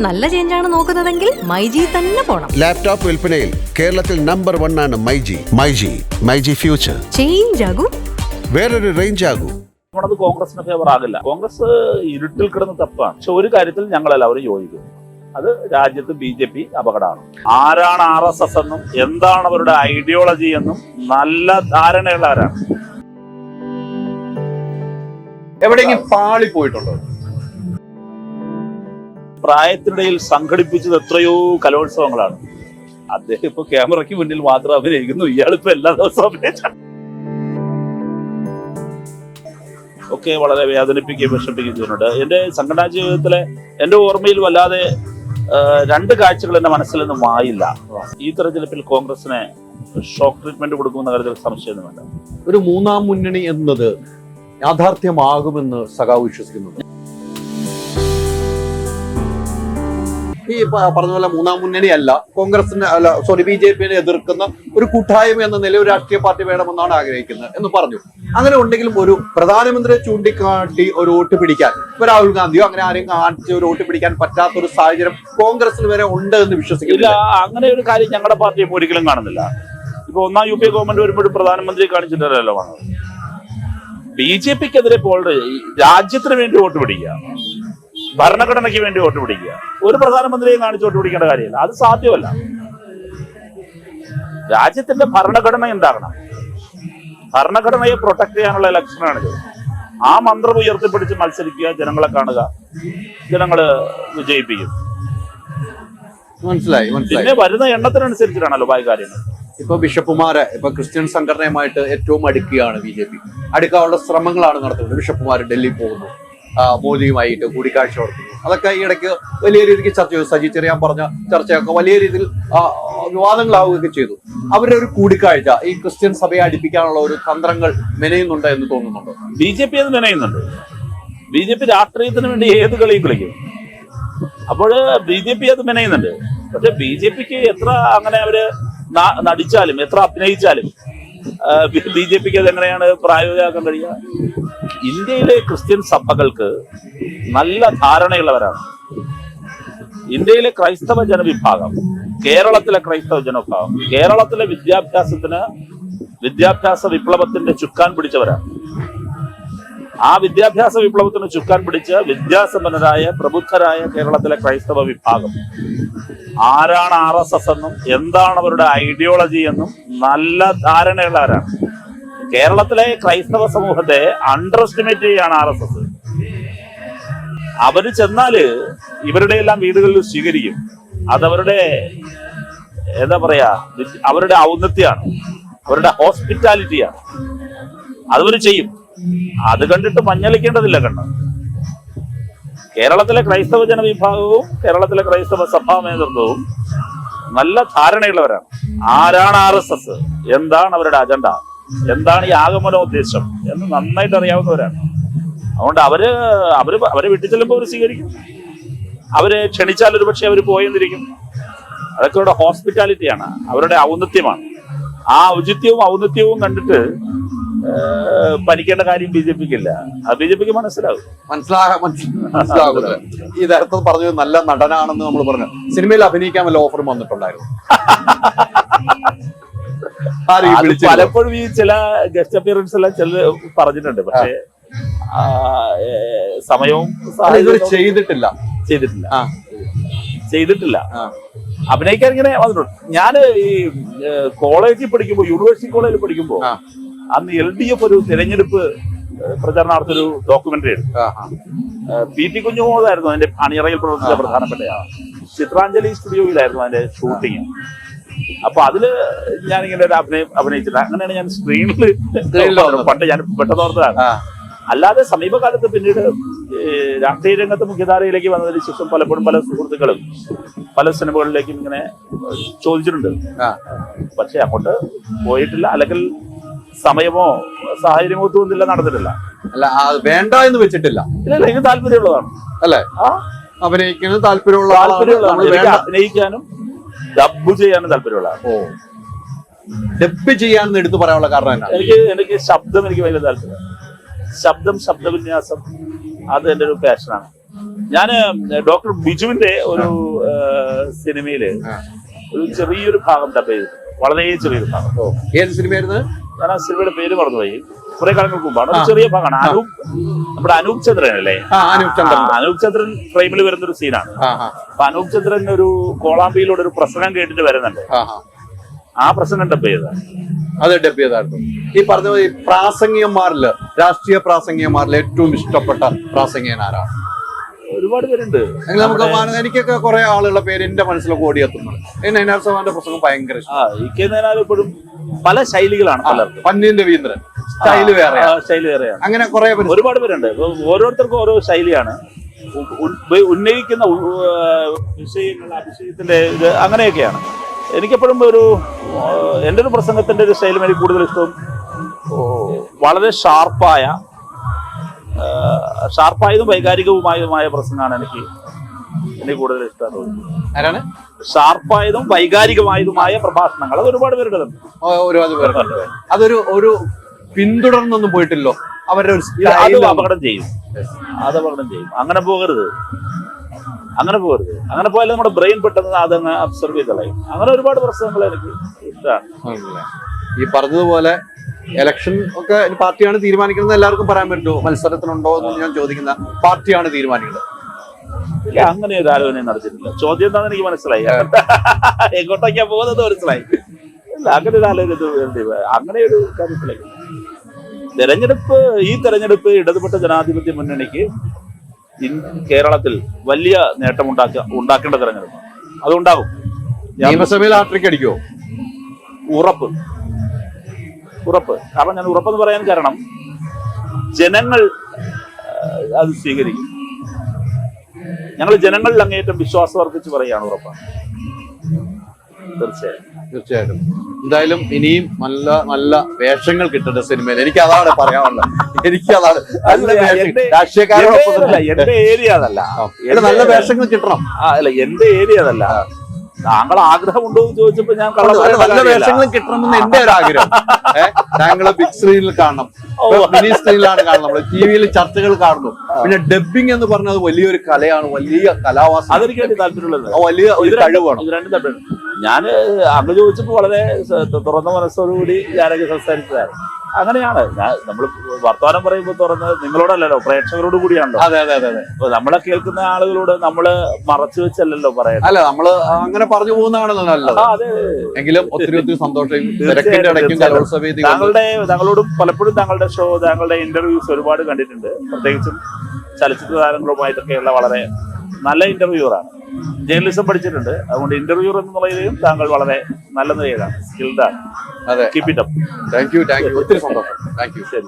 നല്ല ചേഞ്ചാണ് നോക്കുന്നതെങ്കിൽ മൈജി തന്നെ പോണം. ലാപ്ടോപ്പ് വിൽപ്പനയിൽ കേരളത്തിൽ നമ്പർ 1 ആണ് മൈജി ഫ്യൂച്ചർ. ചേഞ്ച് ആകും, വേറൊരു റേഞ്ച് ആകൂ. നമ്മളത് കോൺഗ്രസിന് ഫേവർ ആകില്ല. കോൺഗ്രസ് ഇരുട്ടിൽ കിടന്ന് തപ്പാണ്. പക്ഷെ ഒരു കാര്യത്തിൽ ഞങ്ങളെല്ലാവരും യോജിക്കുന്നു, അത് രാജ്യത്ത് BJP അപകടമാണ്. ആരാണ് RSS എന്നും എന്താണ് അവരുടെ ഐഡിയോളജി എന്നും നല്ല ധാരണയുള്ളവരാണ്. എവിടെയെങ്കിലും പാളി പോയിട്ടുണ്ടോ? പ്രായത്തിനിടയിൽ സംഘടിപ്പിച്ചത് എത്രയോ കലോത്സവങ്ങളാണ്. അദ്ദേഹം ഇപ്പൊ ക്യാമറയ്ക്ക് മുന്നിൽ മാത്രം അഭിനയിക്കുന്നു, ഇയാളിപ്പോ എല്ലാ ദിവസവും അഭിനയിച്ചാണ്. ഒക്കെ വളരെ വേദനിപ്പിക്കുകയും വിഷമിപ്പിക്കുകയും ചെയ്യുന്നുണ്ട്. എന്റെ സംഘടനാ ജീവിതത്തിലെ എന്റെ ഓർമ്മയിൽ വല്ലാതെ 2 കാഴ്ചകൾ എന്റെ മനസ്സിൽ നിന്ന് മായില്ല. ഈ തെരഞ്ഞെടുപ്പിൽ കോൺഗ്രസിനെ ഷോക്ക് ട്രീറ്റ്മെന്റ് കൊടുക്കുന്ന കാര്യത്തിൽ സംശയമൊന്നും വേണ്ട. ഒരു 3ാം മുന്നണി എന്നത് യാഥാർത്ഥ്യമാകുമെന്ന് സഖാവ് വിശ്വസിക്കുന്നുണ്ട്. ഈ പറഞ്ഞ പോലെ 3ാം മുന്നണി അല്ല, കോൺഗ്രസിനെ BJPയെ എതിർക്കുന്ന ഒരു കൂട്ടായ്മ എന്ന നിലയിൽ ഒരു രാഷ്ട്രീയ പാർട്ടി വേണമെന്നാണ് ആഗ്രഹിക്കുന്നത് എന്ന് പറഞ്ഞു. അങ്ങനെ ഉണ്ടെങ്കിലും ഒരു പ്രധാനമന്ത്രിയെ ചൂണ്ടിക്കാട്ടി ഒരു വോട്ട് പിടിക്കാൻ, ഇപ്പൊ രാഹുൽ ഗാന്ധിയോ അങ്ങനെ ആരെയും കാണിച്ച് ഒരു വോട്ട് പിടിക്കാൻ പറ്റാത്ത ഒരു സാഹചര്യം കോൺഗ്രസിന് വരെ ഉണ്ട് എന്ന് വിശ്വസിക്കില്ല. അങ്ങനെ ഒരു കാര്യം ഞങ്ങളുടെ പാർട്ടി ഒരിക്കലും കാണുന്നില്ല. ഇപ്പൊ 1ാം UPA ഗവൺമെന്റ് വരുമ്പോഴും പ്രധാനമന്ത്രിയെ കാണിച്ചിട്ടല്ലോ വന്നത്. BJPക്കെതിരെ രാജ്യത്തിന് വേണ്ടി വോട്ട് പിടിക്കുക, ഭരണഘടനയ്ക്ക് വേണ്ടി വോട്ട് പിടിക്കുക, ഒരു പ്രധാനമന്ത്രിയെ കാണിച്ച് വോട്ട് പിടിക്കേണ്ട കാര്യമില്ല. അത് സാധ്യമല്ല. രാജ്യത്തിന്റെ ഭരണഘടന ഉണ്ടാകണം. ഭരണഘടനയെ പ്രൊട്ടക്ട് ചെയ്യാനുള്ള ഇലക്ഷനാണിത്. ആ മന്ത്രം ഉയർത്തിപ്പിടിച്ച് മത്സരിക്കുക, ജനങ്ങളെ കാണുക, ജനങ്ങള് വിജയിപ്പിക്കും. മനസ്സിലായി. പിന്നെ വരുന്ന എണ്ണത്തിനനുസരിച്ചിട്ടാണല്ലോ ബാക്കി കാര്യങ്ങൾ. ഇപ്പൊ ബിഷപ്പുമാരെ ക്രിസ്ത്യൻ സംഘടനയുമായിട്ട് ഏറ്റവും അടുക്കുകയാണ് BJP. അടുക്കാനുള്ള ശ്രമങ്ങളാണ് നടത്തുന്നത്. ബിഷപ്പുമാർ ഡൽഹി പോകുന്നു, മോദിയുമായിട്ട് കൂടിക്കാഴ്ച നടത്തുന്നു. അതൊക്കെ ഈ ഇടയ്ക്ക് വലിയ രീതിക്ക് ചർച്ച ചെയ്തു. സജി ചെറിയാൻ പറഞ്ഞ ചർച്ചയൊക്കെ വലിയ രീതിയിൽ വിവാദങ്ങളാവുകയൊക്കെ ചെയ്തു. അവരുടെ ഒരു കൂടിക്കാഴ്ച ഈ ക്രിസ്ത്യൻ സഭയെ അടുപ്പിക്കാനുള്ള ഒരു തന്ത്രങ്ങൾ മെനയുന്നുണ്ട് എന്ന് തോന്നുന്നുണ്ടോ? BJP അത് മെനയുന്നുണ്ട്. BJP രാഷ്ട്രീയത്തിന് വേണ്ടി ഏത് കളിയും കളിക്കും. അപ്പോൾ BJP അത് മെനയുന്നുണ്ട്. പക്ഷെ BJPക്ക് എത്ര അങ്ങനെ അവര് നടിച്ചാലും എത്ര അഭിനയിച്ചാലും BJPക്ക് അതെങ്ങനെയാണ് പ്രായോഗികമാക്കാൻ കഴിയുക? ഇന്ത്യയിലെ ക്രിസ്ത്യൻ സഭകൾക്ക് നല്ല ധാരണയുള്ളവരാണ്. ഇന്ത്യയിലെ ക്രൈസ്തവ ജനവിഭാഗം, കേരളത്തിലെ ക്രൈസ്തവ ജനവിഭാഗം, കേരളത്തിലെ വിദ്യാഭ്യാസ വിപ്ലവത്തിന്റെ ചുക്കാൻ പിടിച്ചവരാണ്. ആ വിദ്യാഭ്യാസ വിപ്ലവത്തിന് ചുക്കാൻ പിടിച്ച വിദ്യാസമ്പന്നരായ പ്രബുദ്ധരായ കേരളത്തിലെ ക്രൈസ്തവ വിഭാഗം ആരാണ് RSS എന്നും എന്താണ് അവരുടെ ഐഡിയോളജി എന്നും നല്ല ധാരണയുള്ളവരാണ്. കേരളത്തിലെ ക്രൈസ്തവ സമൂഹത്തെ അണ്ടർ എസ്റ്റിമേറ്റ് ചെയ്യാണ് RSS. അവര് ചെന്നാല് ഇവരുടെ എല്ലാം വീടുകളിൽ സ്വീകരിക്കും. അതവരുടെ എന്താ പറയാ, അവരുടെ ഔന്നത്യമാണ്, അവരുടെ ഹോസ്പിറ്റാലിറ്റിയാണ്. അതവര് ചെയ്യും. അത് കണ്ടിട്ട് മഞ്ഞളിക്കേണ്ടതില്ല. കേരളത്തിലെ ക്രൈസ്തവ ജനവിഭാഗവും കേരളത്തിലെ ക്രൈസ്തവ സഭാ നേതൃത്വവും നല്ല ധാരണയുള്ളവരാണ്. ആരാണ് RSS, എന്താണ് അവരുടെ അജണ്ട, എന്താണ് ഈ ആഗമനോദ്ദേശം എന്ന് നന്നായിട്ട് അറിയാവുന്നവരാണ്. അതുകൊണ്ട് അവരെ വീട്ടിൽ ചെല്ലുമ്പോൾ അവർ സ്വീകരിക്കും. അവരെ ക്ഷണിച്ചാൽ ഒരു പക്ഷെ അവർ പോയെന്നിരിക്കും. അതൊക്കെ അവരുടെ ഹോസ്പിറ്റാലിറ്റിയാണ്, അവരുടെ ഔന്നത്യമാണ്. ആ ഔചിത്യവും ഔന്നത്യവും കണ്ടിട്ട് പഠിക്കേണ്ട കാര്യം BJPക്കില്ല. അത് BJPക്ക് മനസ്സിലാകും. ഈ നേരത്തെ പറഞ്ഞത് നല്ല നടനാണെന്ന് നമ്മൾ പറഞ്ഞു. സിനിമയിൽ അഭിനയിക്കാൻ വല്ല ഓഫറും വന്നിട്ടുണ്ടായിരുന്നു? പലപ്പോഴും ഈ ചില ഗസ്റ്റ് അപ്പിയറൻസ് എല്ലാം പറഞ്ഞിട്ടുണ്ട്. പക്ഷേ സമയവും ചെയ്തിട്ടില്ല. അഭിനയിക്കാൻ ഇങ്ങനെ വന്നിട്ടുണ്ട്. ഞാൻ ഈ കോളേജിൽ പഠിക്കുമ്പോൾ, യൂണിവേഴ്സിറ്റി കോളേജിൽ പഠിക്കുമ്പോൾ അന്ന് LDF ഒരു തിരഞ്ഞെടുപ്പ് പ്രചരണാർത്ഥൊരു ഡോക്യുമെന്ററി എടുത്തു. PT കുഞ്ഞുമോളായിരുന്നു അതിന്റെ അണിയറയിൽ പ്രവർത്തിച്ച പ്രധാനപ്പെട്ട ആൾ. ചിത്രാഞ്ജലി സ്റ്റുഡിയോയിലായിരുന്നു അതിന്റെ ഷൂട്ടിങ്. അപ്പൊ അതില് ഞാനിങ്ങനെ ഒരു അഭിനയിച്ചിട്ട് അങ്ങനെയാണ് ഞാൻ സ്ക്രീനിൽ പണ്ട് ഞാൻ പെട്ടെന്ന് ഓർത്തതാണ്. അല്ലാതെ സമീപകാലത്ത് പിന്നീട് രാഷ്ട്രീയ രംഗത്ത് മുഖ്യധാരയിലേക്ക് വന്നതിന് ശേഷം പലപ്പോഴും പല സുഹൃത്തുക്കളും പല സിനിമകളിലേക്കും ഇങ്ങനെ ചോദിച്ചിട്ടുണ്ട്. പക്ഷെ അങ്ങോട്ട് പോയിട്ടില്ല. അല്ലെങ്കിൽ സമയമോ സാഹചര്യമോ തോന്നില്ല, നടന്നിട്ടില്ല. അല്ല, വേണ്ട എന്ന് വെച്ചിട്ടില്ല. ഇല്ല, എനിക്ക് താല്പര്യമുള്ളതാണ്. അല്ലെ, അഭിനയിക്കുന്നത് താല്പര്യമുള്ള അഭിനയിക്കാനും ഡബ് ചെയ്യാനും താല്പര്യമുള്ളതാണ്. ഡബ് ചെയ്യാൻ എടുത്തു പറയാനുള്ള കാരണം എനിക്ക് ശബ്ദം എനിക്ക് വലിയ താല്പര്യം. ശബ്ദവിന്യാസം അത് എൻ്റെ ഒരു പാഷനാണ്. ഞാന് ഡോക്ടർ ബിജുവിന്റെ ഒരു സിനിമയില് ഒരു ചെറിയൊരു ഭാഗം ഡബ് ചെയ്തു, വളരെ ചെറിയൊരു ഭാഗം. ഏത് സിനിമയായിരുന്നു? ഞാൻ ആ സിനിമയുടെ പേര് മറന്നുപോയി, കുറെ കാലങ്ങൾക്ക് മുമ്പാണ്. ഒരു ചെറിയ ഭാഗമാണ്. നമ്മുടെ അനൂപ് ചന്ദ്രൻ അല്ലേ? അനൂപ് ചന്ദ്രൻ ഫ്രെയിമിൽ വരുന്ന ഒരു സീനാണ്. അപ്പൊ അനൂപ് ചന്ദ്രൻ ഒരു കോളാമ്പിയിലൂടെ ഒരു പ്രസംഗം കേട്ടിട്ട് വരുന്നുണ്ട്. ആ പ്രസംഗം ഡബ് ചെയ്തതാണ്. അത് ഡബ് ചെയ്തായിരുന്നു. ഈ പറഞ്ഞ ഈ പ്രാസംഗികന്മാരില്, രാഷ്ട്രീയ പ്രാസംഗികന്മാരിൽ ഏറ്റവും ഇഷ്ടപ്പെട്ട പ്രാസംഗികൻ ആരാണ്? ഒരുപാട് പേരുണ്ട്. നമുക്ക് എനിക്കൊക്കെ കുറെ ആളുകളുടെ പേര് എന്റെ മനസ്സിലൊക്കെ ഓടിയെത്തുന്നത്. നയനാർ സാറിന്റെ പ്രസംഗം ഭയങ്കര ഇഷ്ടം. ഇ.കെ. നയനാർ ഇപ്പോഴും പല ശൈലികളാണ് പലർക്കും. പന്നിയൻ രവീന്ദ്രൻ സ്റ്റൈല് വേറെയാണ്. അങ്ങനെ കുറെ ഒരുപാട് പേരുണ്ട്. ഓരോരുത്തർക്കും ഓരോ ശൈലിയാണ്. ഉന്നയിക്കുന്ന വിഷയങ്ങൾ, അഭിഷേകത്തിന്റെ ഇത് അങ്ങനെയൊക്കെയാണ്. എനിക്കെപ്പോഴും എൻ്റെ ഒരു പ്രസംഗത്തിന്റെ ഒരു ശൈലി എനിക്ക് കൂടുതൽ ഇഷ്ടവും വളരെ ഷാർപ്പായതും വൈകാരികവുമായതുമായ പ്രസംഗമാണ് എനിക്ക് കൂടുതൽ ഇഷ്ടം തോന്നുന്നത്. ഷാർപ്പായതും വൈകാരികമായതുമായ പ്രഭാഷണങ്ങൾ അത് ഒരുപാട് പേരുടെ അതൊരു പിന്തുടർന്നൊന്നും പോയിട്ടില്ലോ. അവരുടെ ഒരു അത് അപകടം ചെയ്യും. അങ്ങനെ പോകരുത്. അങ്ങനെ പോയാലും നമ്മുടെ ബ്രെയിൻ പെട്ടെന്ന് അതങ്ങ് അബ്സർവ് ചെയ്ത് കളയും. അങ്ങനെ ഒരുപാട് പ്രശ്നങ്ങൾ എനിക്ക് ഇഷ്ടമാണ്. ഈ പറഞ്ഞതുപോലെ ഇലക്ഷൻ ഒക്കെ പാർട്ടിയാണ് തീരുമാനിക്കുന്നത് എല്ലാവർക്കും പറയാൻ പറ്റുമോ? മത്സരത്തിനുണ്ടോ എന്ന് ഞാൻ ചോദിക്കുന്ന പാർട്ടിയാണ് തീരുമാനിക്കുന്നത്. ഇല്ല, അങ്ങനെ ഒരു ആലോചന നടത്തിയിട്ടില്ല. ചോദ്യം എന്താണെന്ന് എനിക്ക് മനസ്സിലായി. എങ്ങോട്ടൊക്കെയാ പോകുന്നത് മനസ്സിലായി. ഇല്ല, അങ്ങനെ ഒരു ആലോചന അങ്ങനെ ഒരു കാര്യത്തിലേക്ക്. ഈ തെരഞ്ഞെടുപ്പ് ഇടതുപെട്ട ജനാധിപത്യ മുന്നണിക്ക് കേരളത്തിൽ വലിയ നേട്ടം ഉണ്ടാക്കേണ്ട തെരഞ്ഞെടുപ്പ്. അതുണ്ടാകും. നിയമസഭയിൽ ഹാട്രിക് അടിക്കുമോ? ഉറപ്പ്. കാരണം ഞാൻ ഉറപ്പെന്ന് പറയാൻ കാരണം ജനങ്ങൾ അത് സ്വീകരിക്കും. ഞങ്ങൾ ജനങ്ങളിൽ അങ്ങേറ്റം വിശ്വാസം അർപ്പിച്ച് പറയുകയാണ്. ഉറപ്പാണ്. തീർച്ചയായിട്ടും. എന്തായാലും ഇനിയും നല്ല നല്ല വേഷങ്ങൾ കിട്ടട്ടെ സിനിമയിൽ. എനിക്ക് അതാണ് പറയാനുള്ളത്. രാഷ്ട്രീയക്കാരോടൊപ്പം എന്റെ ഏരിയ അതല്ല. നല്ല വേഷങ്ങൾ കിട്ടണം. അല്ല, എന്റെ ഏരിയ അതല്ല. താങ്കൾ ആഗ്രഹമുണ്ടോ എന്ന് ചോദിച്ചപ്പോ ഞാൻ നല്ല വേഷങ്ങളും കിട്ടണമെന്ന് എന്റെ ഒരു ആഗ്രഹം. താങ്കള് ബിഗ് സ്ക്രീനിൽ കാണണം, മിനി സ്ക്രീനിലാണ് കാണുന്നത്, നമ്മള് ടിവിയിൽ ചർച്ചകൾ കാണുന്നു. പിന്നെ ഡബ്ബിംഗ് എന്ന് പറഞ്ഞത് വലിയൊരു കലയാണ്, വലിയ കലാവാസം. അതെനിക്ക് വേണ്ടി താല്പര്യമുള്ളത്, വലിയ ഒരു കഴിവാണ്. ഇത് രണ്ടും താല്പര്യം. ഞാൻ അങ്ങ് ചോദിച്ചപ്പോ വളരെ തുറന്ന മനസ്സോടുകൂടി ഞാനൊക്കെ സംസാരിച്ചതാണ്. അങ്ങനെയാണ് നമ്മൾ വർത്തമാനം പറയുമ്പോൾ തുറന്ന് നിങ്ങളോടല്ലല്ലോ, പ്രേക്ഷകരോട് കൂടിയാണല്ലോ. അതെ അതെ അതെ അതെ. അപ്പൊ നമ്മളെ കേൾക്കുന്ന ആളുകളോട് നമ്മള് മറച്ചു വെച്ചല്ലോ പറയാം. അല്ല, നമ്മള് അങ്ങനെ പറഞ്ഞു പോകുന്നതാണല്ലോ നല്ലത്. അതെ. എങ്കിലും ഒത്തിരി സന്തോഷം. താങ്കളോടും പലപ്പോഴും താങ്കളുടെ ഷോ, താങ്കളുടെ ഇന്റർവ്യൂസ് ഒരുപാട് കണ്ടിട്ടുണ്ട്. പ്രത്യേകിച്ചും ചലച്ചിത്ര താരങ്ങളുമായിട്ടൊക്കെയുള്ള വളരെ നല്ല ഇന്റർവ്യൂറാണ്. ജേർണലിസം പഠിച്ചിട്ടുണ്ട്. അതുകൊണ്ട് ഇന്റർവ്യൂർ എന്ന നിലയിലും താങ്കൾ വളരെ നല്ല നിലയിലാണ്, സ്കിൽഡാണ്. അതെ, keep it up. Thank you. ഒത്തിരി സന്തോഷം. Thank you. ശരി.